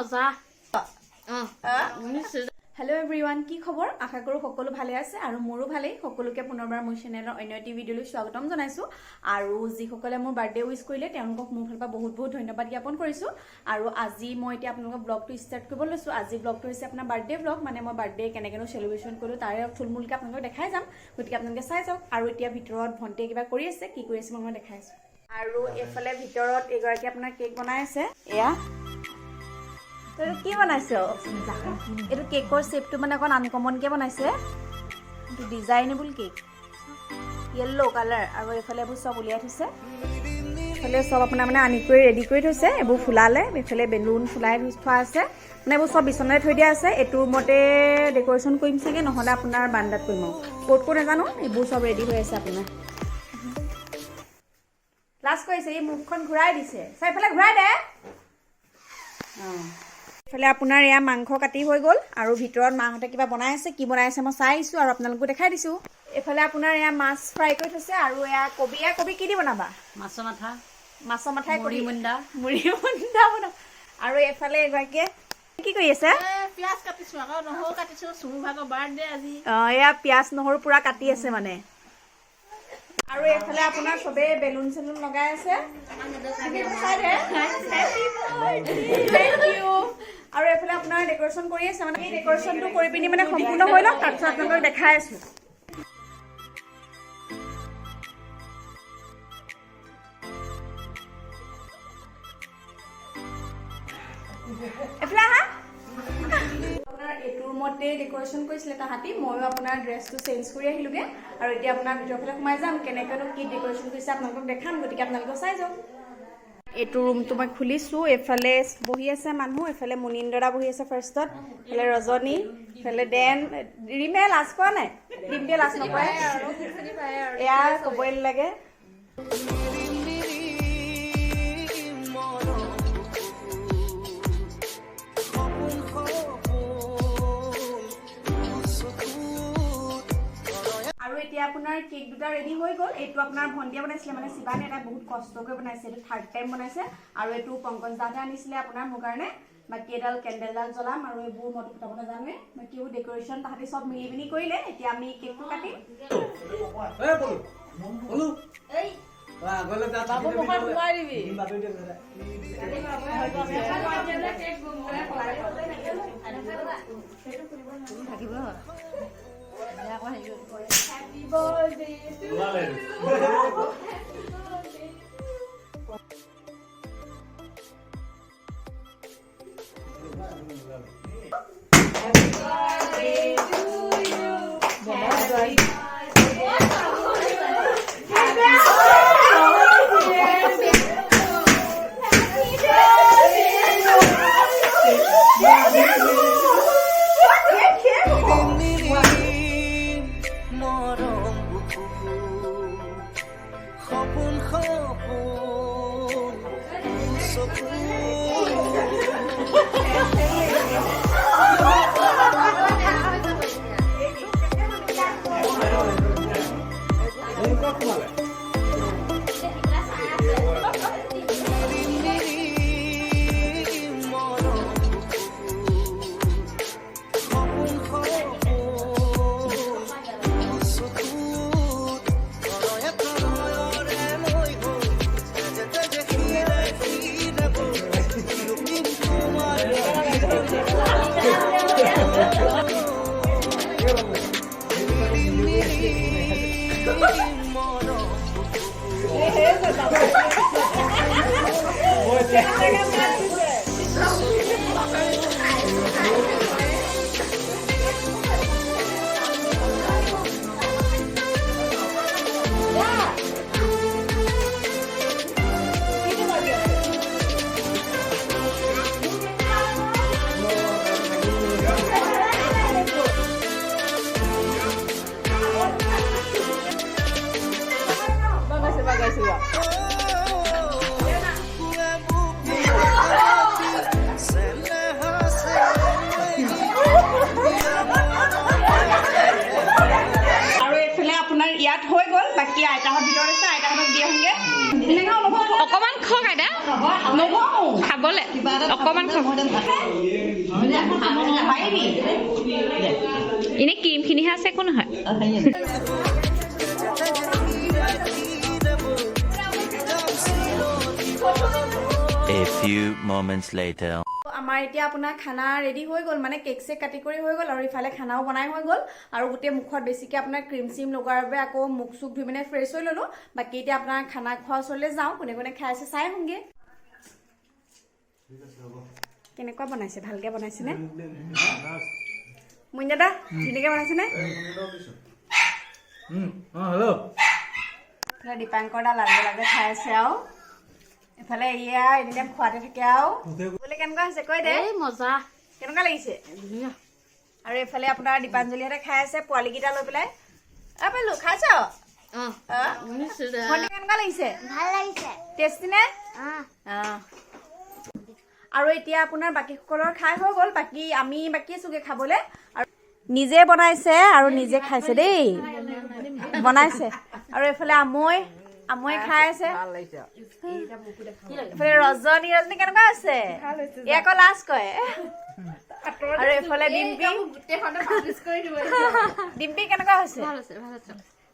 মজা hello' everyone, কি খবৰ? আশা কৰোঁ সকলো ভালে আছে আৰু মোৰো ভালেই। সকলোকে পুনৰবাৰ মোৰ চেনেলৰ অন্য এটি ভিডিঅ'লৈ স্বাগতম জনাইছোঁ। আৰু যিসকলে মোৰ বাৰ্থডে উইচ কৰিলে তেওঁলোকক মোৰ ফালৰ পৰা বহুত বহুত ধন্যবাদ জ্ঞাপন কৰিছোঁ। আৰু আজি মই এতিয়া আপোনালোকৰ ব্লগটো ষ্টাৰ্ট কৰিব লৈছোঁ। আজি ব্লগটো হৈছে আপোনাৰ বাৰ্থডে ব্লগ, মানে মই বাৰ্থডে কেনেকৈনো চেলিব্ৰেশ্যন কৰিলোঁ তাৰে থুলমূলকৈ আপোনালোকক দেখাই যাম। গতিকে আপোনালোকে চাই যাওক। আৰু এতিয়া ভিতৰত ভণ্টিয়ে কিবা কৰি আছে, কি কৰি আছে মই দেখাই আছোঁ। আৰু এইফালে ভিতৰত এগৰাকী আপোনাৰ কেক বনাই আছে। এয়া তই কি বনাইছ? এইটো কেকৰ শ্বেপটো মানে অকণ আনকমনকৈ বনাইছে। এইটো ডিজাইনেবল কেক, য়েল্ল' কালাৰ। আৰু এইফালে এইবোৰ চব উলিয়াই থৈছে। এইফালে চব আপোনাৰ মানে আনি কৰি ৰেডি কৰি থৈছে। এইবোৰ ফুলালে, এইফালে বেলুন ফুলাই থোৱা আছে। মানে এইবোৰ চব বিচনাতে থৈ দিয়া আছে। এইটো ৰুমতে ডেক'ৰেশ্যন কৰিম চাগে, নহ'লে আপোনাৰ বাৰান্দাত কৰিম আৰু ক'ত নাজানো। এইবোৰ চব ৰেডি হৈ আছে আপোনাৰ। লাজ কৰিছে, এই মুখখন ঘূৰাই দিছে। চাৰিফালে ঘূৰাই দে। এইফালে আপোনাৰ এয়া মাংস কাটি হৈ গ'ল আৰু ভিতৰত মাহঁতে কিবা বনাই আছে। কি বনাই আছে মই চাই আহিছোঁ আৰু আপোনালোকো দেখাই দিছোঁ। এইফালে আপোনাৰ এয়া মাছ ফ্ৰাই কৰি থৈছে আৰু এয়া কবি। এয়া কবি কি দি বনাবা? মাছৰ মাথাই মুড়ি মুণ্ডা বনাম। আৰু এইফালে এগৰাকীয়ে কি কৰি আছে? পিঁয়াজ কাটিছোঁ, আকৌ নহৰু কাটিছোঁ। চুমু ভাগৰ বাৰ্থডে আজি। এয়া পিঁয়াজ নহৰু পুৰা কাটি আছে মানে। আৰু এইফালে আপোনাৰ চবেই বেলুন চেলুন লগাই আছে। আৰু এইফালে আপোনাৰ ডেক'ৰেশ্যন কৰি আছে। মানে এই ডেক'ৰেশ্যনটো কৰি পিনি মানে সম্পূৰ্ণ হৈ লওক, তাৰপিছত আপোনালোকক দেখাই আছোঁ। এইফালে আহা। আপোনাৰ এইটো ৰুমতে ডেক'ৰেশ্যন কৰিছিলে তাহাঁতি। ময়ো আপোনাৰ ড্ৰেছটো চেঞ্জ কৰি আহিলোগৈ আৰু এতিয়া আপোনাৰ ভিতৰৰ ফালে সোমাই যাম। কেনেকৈনো কি ডেক'ৰেশ্যন কৰিছে আপোনালোকক দেখাম, গতিকে আপোনালোকে চাই যাওক। এইটো ৰুমটো মই খুলিছোঁ। এইফালে বহি আছে মানুহ। এইফালে মুনিন্দৰা বহি আছে ফাৰ্ষ্টত, এইফালে ৰজনী, এইফালে দেন। ৰিমে লাজ কৰা নাই? ৰিমে লাজ নকৰে, এয়া ক'বই নালাগে। আৰু এতিয়া আপোনাৰ কেক দুটা ৰেডি হৈ গ'ল। এইটো আপোনাৰ ভণ্টিয়ে বনাইছিলে, মানে শিৱানী এটা বহুত কষ্টকৈ বনাইছে। এইটো থাৰ্ড টাইম বনাইছে। আৰু এইটো পংকজ দাদাই আনিছিলে আপোনাৰ মোৰ কাৰণে। বাকী এডাল কেণ্ডেলডাল জ্বলাম আৰু এইবোৰ মইতো ফুটাব নাজানোৱে। বাকী এইবোৰ ডেক'ৰেশ্যন তাহাঁতি চব মিলি পিনি কৰিলে। এতিয়া আমি কেকটো কাটিম। Happy birthday to you. বাকি আইতাহঁত ভিতৰত আছে, আইতাহঁতক দি আহোঁগে। অকমান খোৱা আইতা। খাবলে অকমান খাব এনে ক্ৰীমখিনিহে আছে একো নহয় A few moments later. আমাৰ এতিয়া আপোনাৰ খানা ৰেডি হৈ গ'ল মানে কেক চেক কাটি কৰি হৈ গ'ল আৰু ইফালে খানাও বনাই হৈ গ'ল আৰু গোটেই মুখত বেছিকৈ আপোনাৰ ক্ৰীম চিম লগোৱাৰ বাবে আকৌ মুখ চুখ ধুই মানে ফ্ৰেছ হৈ ল'লোঁ বাকী এতিয়া আপোনাৰ খানা খোৱা ওচৰলৈ যাওঁ কোনে কোনে খাই আছে চাই আহোঁগৈ কেনেকুৱা বনাইছে ভালকৈ বনাইছেনে মুন দাদা ধুনীয়াকৈ বনাইছেনে দীপাংকৰ দা লাজে লাজে খাই আছে আৰু এফালে এয়া এনিটাইম খোৱাতে থাকে আৰু বোলে কেনেকুৱা হৈছে কৈ দে মজা কেনেকুৱা লাগিছে আৰু এফালে আপোনাৰ দীপাঞ্জলিহঁতে খাই আছে পোৱালীকেইটা লৈ পেলাই পালো খাইছ কেনেকুৱা লাগিছে ভাল লাগিছে টেষ্টি নে আৰু এতিয়া আপোনাৰ বাকীসকলৰ খাই হৈ গ'ল আমি বাকী আছোগে খাবলৈ আৰু নিজে বনাইছে আৰু নিজে খাইছে দেই বনাইছে আৰু এইফালে আমৈ খাই আছে এইফালে ৰজনী কেনেকুৱা আছে এই আকৌ লাজ কয় আৰু এইফালে ডিম্পি কেনেকুৱা হৈছে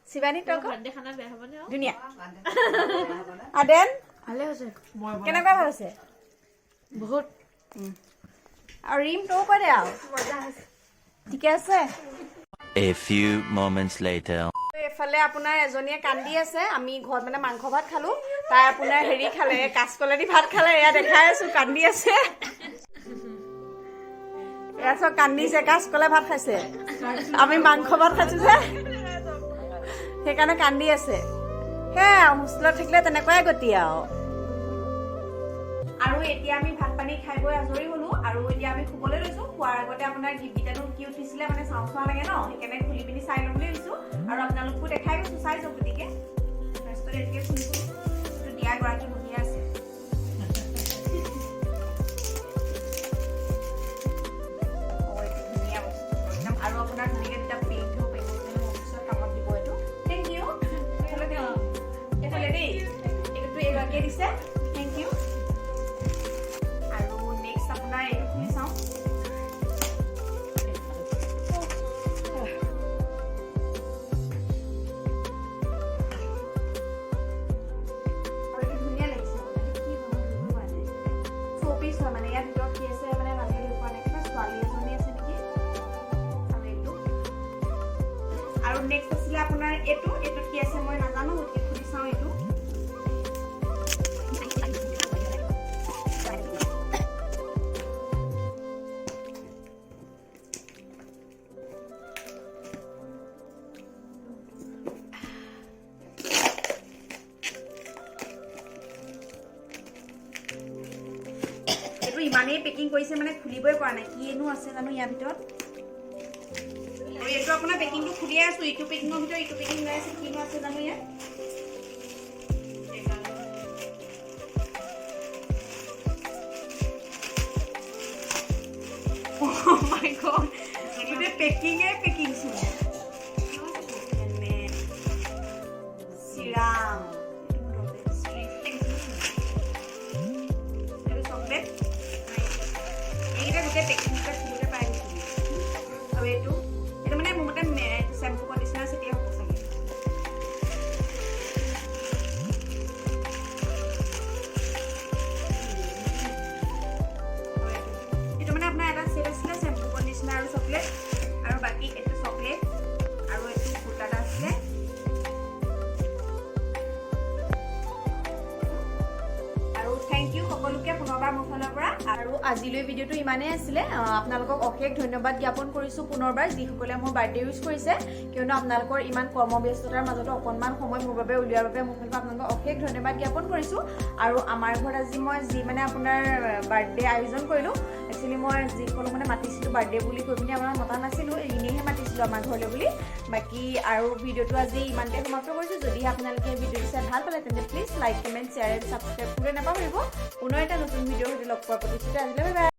শিৱানী তই ধুনীয়া আদেন ভালে হৈছে কেনেকুৱা ভাল হৈছে বহুত আৰু ৰিম তই কৈ দে আৰু ঠিকে আছে A few moments later. এইফালে আপোনাৰ এজনীয়ে কান্দি আছে আমি ঘৰত মানে মাংস ভাত খালো তাই আপোনাৰ হেৰি খালে কাচকলেদি ভাত খালে এয়া দেখাই আছো কান্দি আছে এয়া চব কান্দিছে কাচকলে ভাত খাইছে আমি মাংস ভাত খাইছো যে সেইকাৰণে কান্দি আছে সেয়া হোষ্টেলত থাকিলে তেনেকুৱাই গতি আৰু এতিয়া আমি ভাত পানী খাই বৈ আজৰি হলো আৰু এতিয়া আমি শুবলৈ লৈছো খোৱাৰ আগতে আপোনাৰ গিফ্টকেইটানো কি উঠিছিলে মানে চাওঁ চোৱা লাগে ন সেইকাৰণে খুলি পিনি চাই ল'ম বুলি লৈছো আৰু আপোনালোককো দেখাই গৈছো চাই যাওক গতিকে দিয়া গৰাকী বহি আছে আৰু আপোনাৰ ধুনীয়াকৈ দুটা প্লেট থব পাৰিব অফিচত কামত দিব এইটো থেংক ইউ এইফালে দেই এইটো এইগৰাকীয়ে দিছে থেংক ইউ আৰু নেক্সট আপোনাৰ এইটো খুলি চাওঁ মানে ইয়াত ভিতৰত কি আছে মানে ভালকে দেখুৱা নাই কিবা ছোৱালী এজনী আছে নেকি আৰু নেক্সট আছিলে আপোনাৰ এইটোত কি আছে মই নাজানো গতিকে খুলি চাওঁ এইটো ইমানেই পেকিং কৰিছে মানে খুলিবই পৰা নাই কিনো আছে জানো ইয়াৰ ভিতৰত আৰু এইটো আপোনাৰ পেকিংটো খুলিয়ে আছো ইটো পেকিঙৰ ভিতৰত ইটো পেকিং লৈ আছে কিনো আছে জানো ইয়াত Oh my god এইটো পেকিং চোন চিৰাম গোটেই পেকিংটা খুলিলে পাই গৈছোঁ আৰু এইটো মানে মোৰ মতে চেম্পু কণ্ডিচনাৰ চিটিয়ে হ'ব চাগে এইটো মানে আপোনাৰ এটা ছেট আছিলে চেম্পু কণ্ডিচনাৰ আৰু চকলেট আৰু বাকী এইটো চকলেট আৰু এইটো কুৰ্তা এটা আছিলে আৰু থেংক ইউ সকলোকে পুনৰবাৰ মোৰ ফালৰ পৰা আৰু আজিলৈ ভিডিঅ'টো ইমানেই আছিলে আপোনালোকক অশেষ ধন্যবাদ জ্ঞাপন কৰিছোঁ পুনৰবাৰ যিসকলে মোৰ বাৰ্থডে উইচ কৰিছে কিয়নো আপোনালোকৰ ইমান কৰ্মব্যস্ততাৰ মাজতো অকণমান সময় মোৰ বাবে উলিওৱাৰ বাবে মোৰ ফালৰ পৰা আপোনালোকক অশেষ ধন্যবাদ জ্ঞাপন কৰিছোঁ আৰু আমাৰ ঘৰত আজি মই যি মানে আপোনাৰ বাৰ্থডে আয়োজন কৰিলোঁ একচুৱেলি মই যিসকলক মানে মাতিছিলোঁ বাৰ্থডে বুলি কৈ পিনি আপোনাক মতা নাছিলোঁ এনেইহে মাতিছিলোঁ আমাৰ ঘৰলৈ বুলি বাকী আৰু ভিডিঅ'টো আজি ইমানতে সমাপ্ত কৰিছোঁ যদিহে আপোনালোকে ভিডিঅ'টো চাই ভাল পালে তেন্তে please like comment share and subscribe কৰি নাপাহৰিব পুনৰ এটা নতুন ভিডিঅ'ৰ সৈতে লগ পোৱাৰ প্ৰতিশ্ৰুতি আজিলৈ বাই বাই